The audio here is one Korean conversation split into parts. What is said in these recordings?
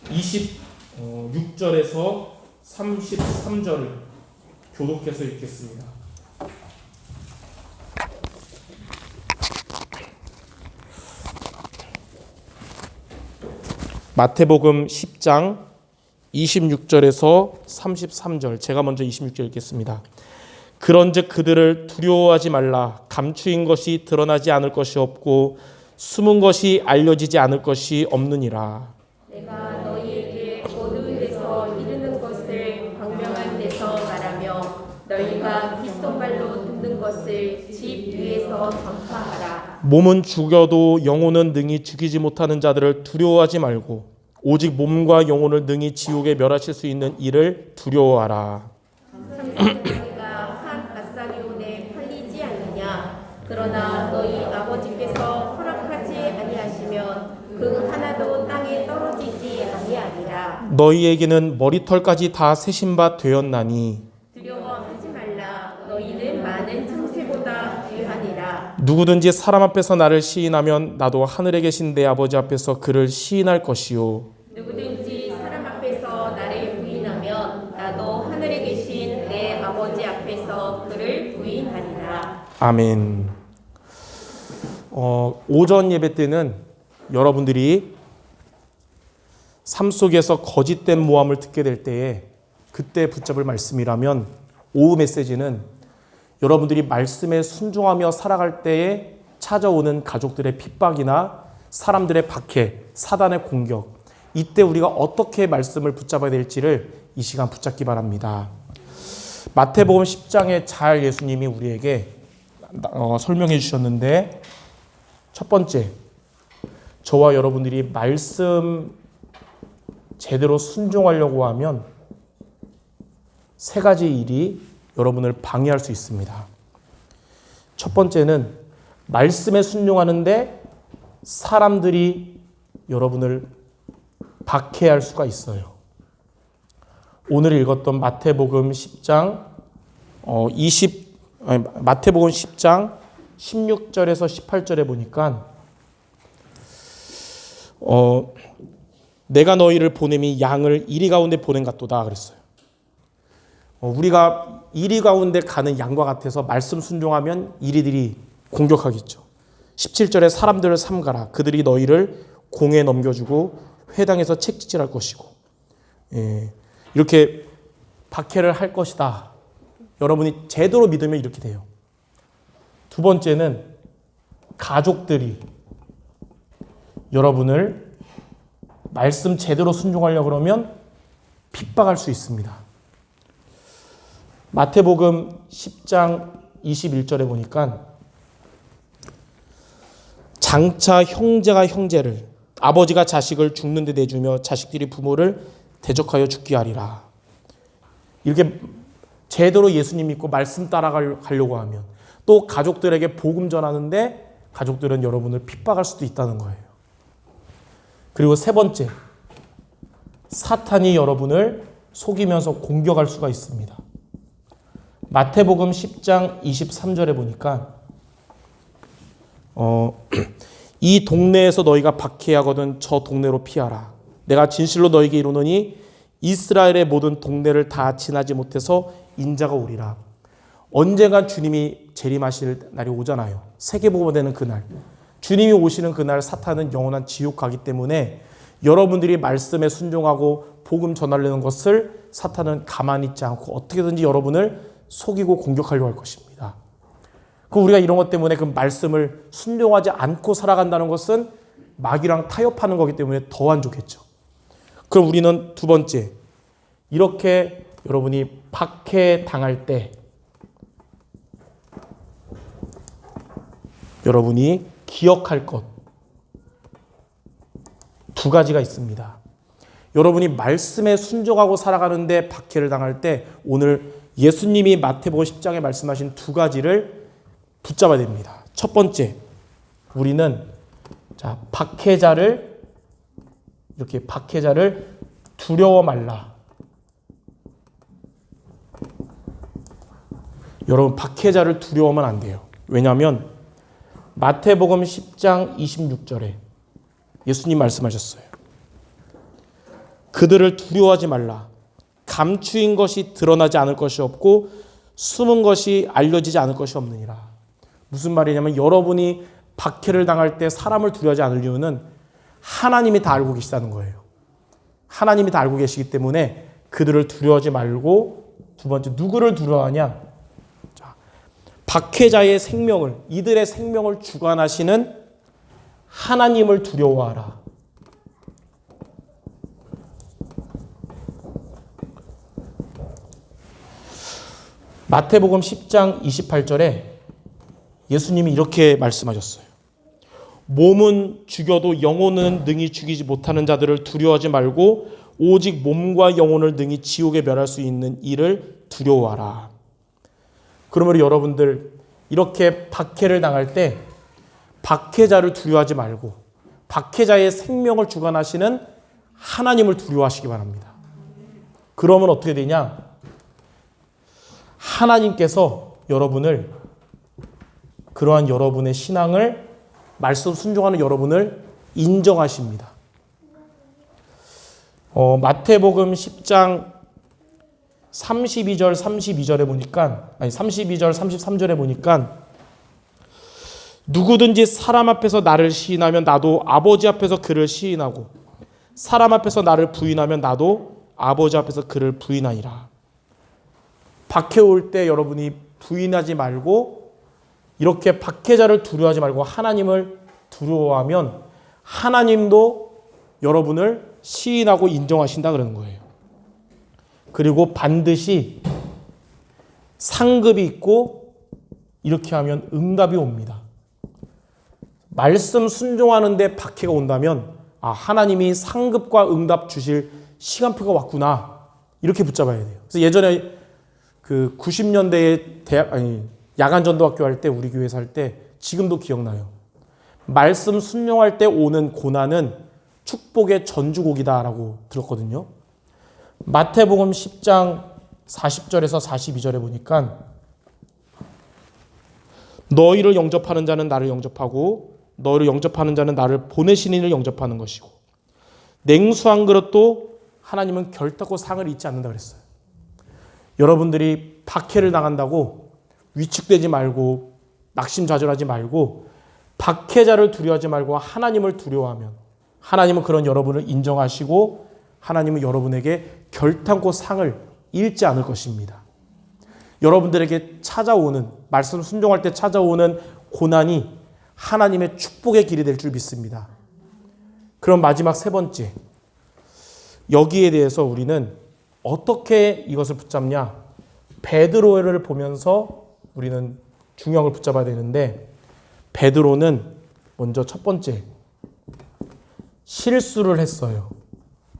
26절에서 33절을 교독해서 읽겠습니다. 마태복음 10장 26절에서 33절, 제가 먼저 26절 읽겠습니다. 그런즉 그들을 두려워하지 말라. 감추인 것이 드러나지 않을 것이 없고 숨은 것이 알려지지 않을 것이 없느니라. 내가 너희에게 어두운 데서 이르는 것을 광명한 데서 말하며 너희가 귓속말로 듣는 것을 집 위에서 전파하라. 몸은 죽여도 영혼은 능히 죽이지 못하는 자들을 두려워하지 말고 오직 몸과 영혼을 능히 지옥에 멸하실 수 있는 이를 두려워하라. 삼십년대가 한 아사리온에 팔리지 않느냐. 그러나 너희 아버지께서 허락하지 아니하시면 그 하나도 땅에 떨어지지 아니하리라. 너희에게는 머리털까지 다 세신 바 되었나니 두려워하지 말라. 너희는 많은 참새보다 귀하니라. 누구든지 사람 앞에서 나를 시인하면 나도 하늘에 계신 내 아버지 앞에서 그를 시인할 것이요 누구든지 사람 앞에서 나를 부인하면 나도 하늘에 계신 내 아버지 앞에서 그를 부인하리라. 아멘. 오전 예배 때는 여러분들이 삶 속에서 거짓된 모함을 듣게 될 때에 그때 붙잡을 말씀이라면, 오후 메시지는 여러분들이 말씀에 순종하며 살아갈 때에 찾아오는 가족들의 핍박이나 사람들의 박해, 사단의 공격, 이때 우리가 어떻게 말씀을 붙잡아야 될지를 이 시간 붙잡기 바랍니다. 마태복음 10장에 잘 예수님이 우리에게 설명해 주셨는데, 첫 번째, 저와 여러분들이 말씀 제대로 순종하려고 하면 세 가지 일이 여러분을 방해할 수 있습니다. 첫 번째는 말씀에 순종하는데 사람들이 여러분을 박해할 수가 있어요. 오늘 읽었던 마태복음 10장 마태복음 10장 16절에서 18절에 보니까 내가 너희를 보냄이 양을 이리 가운데 보냄 같도다 그랬어요. 우리가 이리 가운데 가는 양과 같아서 말씀 순종하면 이리들이 공격하겠죠. 17절에 사람들을 삼가라. 그들이 너희를 공에 넘겨주고 회당에서 채찍질할 것이고, 이렇게 박해를 할 것이다. 여러분이 제대로 믿으면 이렇게 돼요. 두 번째는 가족들이 여러분을 말씀 제대로 순종하려고 그러면 핍박할 수 있습니다. 마태복음 10장 21절에 보니까 장차 형제가 형제를, 아버지가 자식을 죽는 데 내주며 자식들이 부모를 대적하여 죽게 하리라. 이렇게 제대로 예수님 믿고 말씀 따라가려고 하면, 또 가족들에게 복음 전하는데 가족들은 여러분을 핍박할 수도 있다는 거예요. 그리고 세 번째, 사탄이 여러분을 속이면서 공격할 수가 있습니다. 마태복음 10장 23절에 보니까 이 동네에서 너희가 박해하거든 저 동네로 피하라. 내가 진실로 너희에게 이르노니 이스라엘의 모든 동네를 다 지나지 못해서 인자가 오리라. 언젠가 주님이 재림하실 날이 오잖아요. 세계복음화 되는 그날, 주님이 오시는 그날 사탄은 영원한 지옥 가기 때문에 여러분들이 말씀에 순종하고 복음 전하려는 것을 사탄은 가만히 있지 않고 어떻게든지 여러분을 속이고 공격하려고 할 것입니다. 우리가 이런 것 때문에 그 말씀을 순종하지 않고 살아간다는 것은 마귀랑 타협하는 거기 때문에 더 안 좋겠죠. 그럼 우리는 두 번째, 이렇게 여러분이 박해당할 때 여러분이 기억할 것 두 가지가 있습니다. 여러분이 말씀에 순종하고 살아가는데 박해를 당할 때 오늘 예수님이 마태복음 10장에 말씀하신 두 가지를 붙잡아야 됩니다. 첫 번째, 우리는 박해자를 두려워 말라. 여러분, 박해자를 두려워하면 안 돼요. 왜냐하면 마태복음 10장 26절에 예수님 말씀하셨어요. 그들을 두려워하지 말라. 감추인 것이 드러나지 않을 것이 없고 숨은 것이 알려지지 않을 것이 없느니라. 무슨 말이냐면 여러분이 박해를 당할 때 사람을 두려워하지 않을 이유는 하나님이 다 알고 계시다는 거예요. 하나님이 다 알고 계시기 때문에 그들을 두려워하지 말고, 두 번째, 누구를 두려워하냐? 자, 박해자의 생명을, 이들의 생명을 주관하시는 하나님을 두려워하라. 마태복음 10장 28절에 예수님이 이렇게 말씀하셨어요. 몸은 죽여도 영혼은 능히 죽이지 못하는 자들을 두려워하지 말고 오직 몸과 영혼을 능히 지옥에 멸할 수 있는 이를 두려워하라. 그러므로 여러분들 이렇게 박해를 당할 때 박해자를 두려워하지 말고 박해자의 생명을 주관하시는 하나님을 두려워하시기 바랍니다. 그러면 어떻게 되냐? 하나님께서 여러분을, 그러한 여러분의 신앙을, 말씀 순종하는 여러분을 인정하십니다. 마태복음 10장 32절 32절에 보니까, 32절 33절에 보니까 누구든지 사람 앞에서 나를 시인하면 나도 아버지 앞에서 그를 시인하고 사람 앞에서 나를 부인하면 나도 아버지 앞에서 그를 부인하리라. 박해 올 때 여러분이 부인하지 말고 이렇게 박해자를 두려워하지 말고 하나님을 두려워하면 하나님도 여러분을 시인하고 인정하신다 그러는 거예요. 그리고 반드시 상급이 있고 이렇게 하면 응답이 옵니다. 말씀 순종하는데 박해가 온다면 하나님이 상급과 응답 주실 시간표가 왔구나, 이렇게 붙잡아야 돼요. 그래서 예전에 그 90년대에 야간 전도학교 할 때, 우리 교회에서 할 때 지금도 기억나요. 말씀 순종할 때 오는 고난은 축복의 전주곡이다라고 들었거든요. 마태복음 10장 40절에서 42절에 보니까 너희를 영접하는 자는 나를 영접하고 너희를 영접하는 자는 나를 보내신 이를 영접하는 것이고 냉수 한 그릇도 하나님은 결단코 상을 잊지 않는다 그랬어요. 여러분들이 박해를 당한다고 위축되지 말고 낙심좌절하지 말고 박해자를 두려워하지 말고 하나님을 두려워하면 하나님은 그런 여러분을 인정하시고 하나님은 여러분에게 결단코 상을 잃지 않을 것입니다. 여러분들에게 찾아오는, 말씀 순종할 때 찾아오는 고난이 하나님의 축복의 길이 될 줄 믿습니다. 그럼 마지막 세 번째, 여기에 대해서 우리는 어떻게 이것을 붙잡냐? 베드로를 보면서 우리는 중요한 걸 붙잡아야 되는데, 베드로는 먼저 첫 번째 실수를 했어요.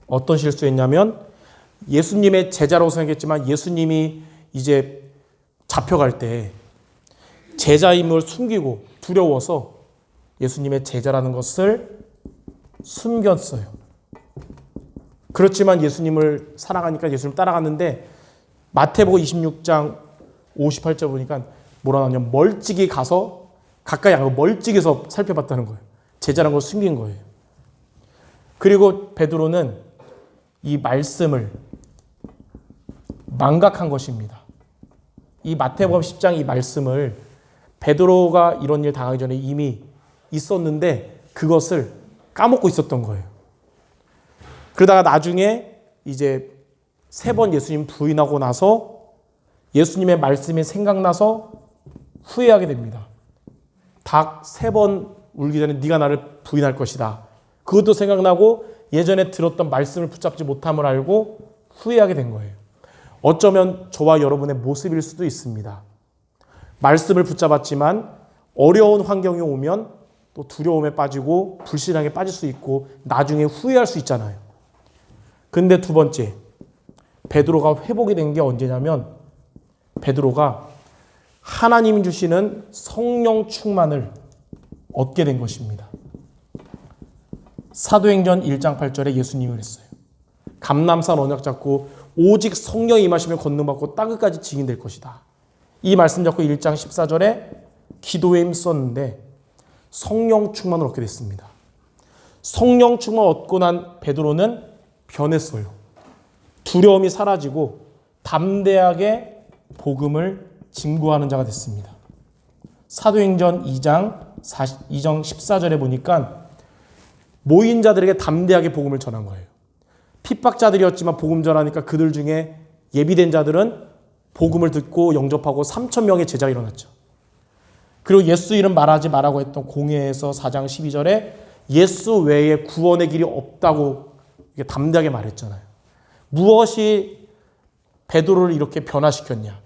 어떤 실수했냐면 예수님의 제자라고 생각했지만 예수님이 이제 잡혀갈 때 제자임을 숨기고 두려워서 예수님의 제자라는 것을 숨겼어요. 그렇지만 예수님을 사랑하니까 예수님 따라갔는데 마태복음 26장 58절 보니까 뭐라 하냐면 멀찍이 가서 가까이 안 가고 멀찍이서 살펴봤다는 거예요. 제자라는 걸 숨긴 거예요. 그리고 베드로는 이 말씀을 망각한 것입니다. 이 마태복음 10장 이 말씀을 베드로가 이런 일 당하기 전에 이미 있었는데 그것을 까먹고 있었던 거예요. 그러다가 나중에 이제 3번 예수님 부인하고 나서 예수님의 말씀이 생각나서 후회하게 됩니다. 닭 3번 울기 전에 네가 나를 부인할 것이다. 그것도 생각나고 예전에 들었던 말씀을 붙잡지 못함을 알고 후회하게 된 거예요. 어쩌면 저와 여러분의 모습일 수도 있습니다. 말씀을 붙잡았지만 어려운 환경이 오면 또 두려움에 빠지고 불신앙에 빠질 수 있고 나중에 후회할 수 있잖아요. 근데 두 번째, 베드로가 회복이 된 게 언제냐면 베드로가 하나님이 주시는 성령 충만을 얻게 된 것입니다. 사도행전 1장 8절에 예수님이 그랬어요. 감람산 언약 잡고 오직 성령이 임하시면 권능받고 땅끝까지 증인될 것이다. 이 말씀 잡고 1장 14절에 기도에 힘썼는데 성령 충만을 얻게 됐습니다. 성령 충만을 얻고 난 베드로는 변했어요. 두려움이 사라지고 담대하게 복음을 증거하는 자가 됐습니다. 사도행전 2장 14절에 보니까 모인 자들에게 담대하게 복음을 전한 거예요. 핍박자들이었지만 복음 전하니까 그들 중에 예비된 자들은 복음을 듣고 영접하고 3,000명의 제자가 일어났죠. 그리고 예수 이름 말하지 말라고 했던 공회에서 4장 12절에 예수 외에 구원의 길이 없다고 담대하게 말했잖아요. 무엇이 베드로를 이렇게 변화시켰냐?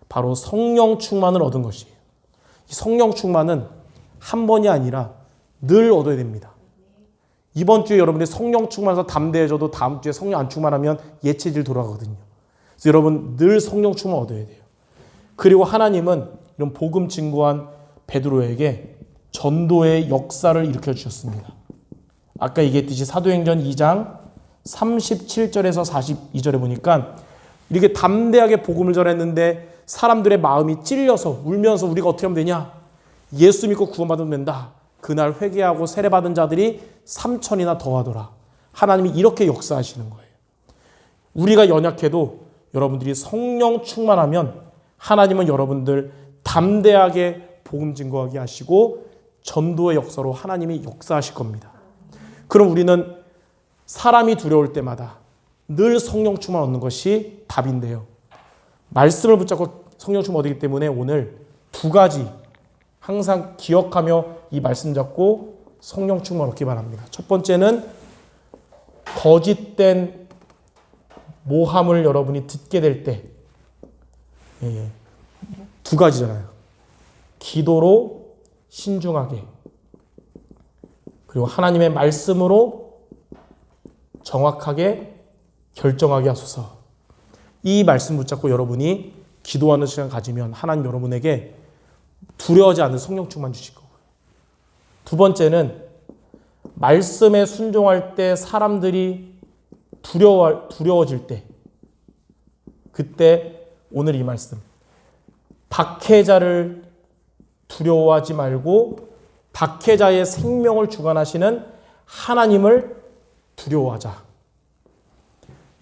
바로 성령 충만을 얻은 것이에요. 이 성령 충만은 한 번이 아니라 늘 얻어야 됩니다. 이번 주에 여러분들이 성령 충만해서 담대해져도 다음 주에 성령 안 충만하면 예체질 돌아가거든요. 그래서 여러분 늘 성령 충만 얻어야 돼요. 그리고 하나님은 이런 복음 증거한 베드로에게 전도의 역사를 일으켜 주셨습니다. 아까 얘기했듯이 사도행전 2장 37절에서 42절에 보니까 이렇게 담대하게 복음을 전했는데 사람들의 마음이 찔려서 울면서 우리가 어떻게 하면 되냐? 예수 믿고 구원받으면 된다. 그날 회개하고 세례받은 자들이 3,000이나 더하더라. 하나님이 이렇게 역사하시는 거예요. 우리가 연약해도 여러분들이 성령 충만하면 하나님은 여러분들 담대하게 복음 증거하게 하시고 전도의 역사로 하나님이 역사하실 겁니다. 그럼 우리는 사람이 두려울 때마다 늘 성령 충만 얻는 것이 답인데요. 말씀을 붙잡고 성령 충만 얻기 때문에 오늘 두 가지 항상 기억하며 이 말씀 잡고 성령 충만 얻기 바랍니다. 첫 번째는 거짓된 모함을 여러분이 듣게 될 때, 두 가지잖아요. 기도로 신중하게, 그리고 하나님의 말씀으로 정확하게 결정하게 하소서. 이 말씀 붙잡고 여러분이 기도하는 시간 가지면 하나님 여러분에게 두려워하지 않는 성령 충만 주실 거고요. 두 번째는 말씀에 순종할 때 사람들이 두려워질 때, 그때 오늘 이 말씀, 박해자를 두려워하지 말고 박해자의 생명을 주관하시는 하나님을 두려워하자.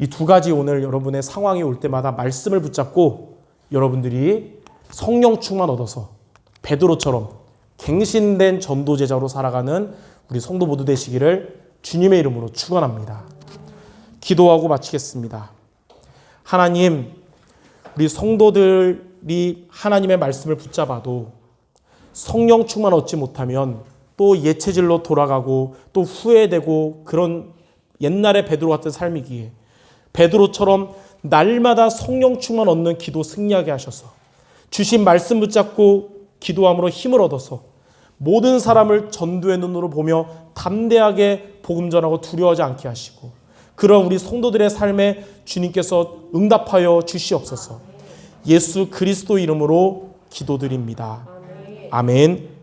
이 두 가지 오늘 여러분의 상황이 올 때마다 말씀을 붙잡고 여러분들이 성령 충만 얻어서 베드로처럼 갱신된 전도제자로 살아가는 우리 성도 모두 되시기를 주님의 이름으로 축원합니다. 기도하고 마치겠습니다. 하나님, 우리 성도들이 하나님의 말씀을 붙잡아도 성령 충만 얻지 못하면 또 예체질로 돌아가고 또 후회되고 그런 옛날의 베드로 같은 삶이기에 베드로처럼 날마다 성령 충만 얻는 기도 승리하게 하셔서 주신 말씀 붙잡고 기도함으로 힘을 얻어서 모든 사람을 전도의 눈으로 보며 담대하게 복음 전하고 두려워하지 않게 하시고 그런 우리 성도들의 삶에 주님께서 응답하여 주시옵소서. 예수 그리스도 이름으로 기도드립니다. 아멘.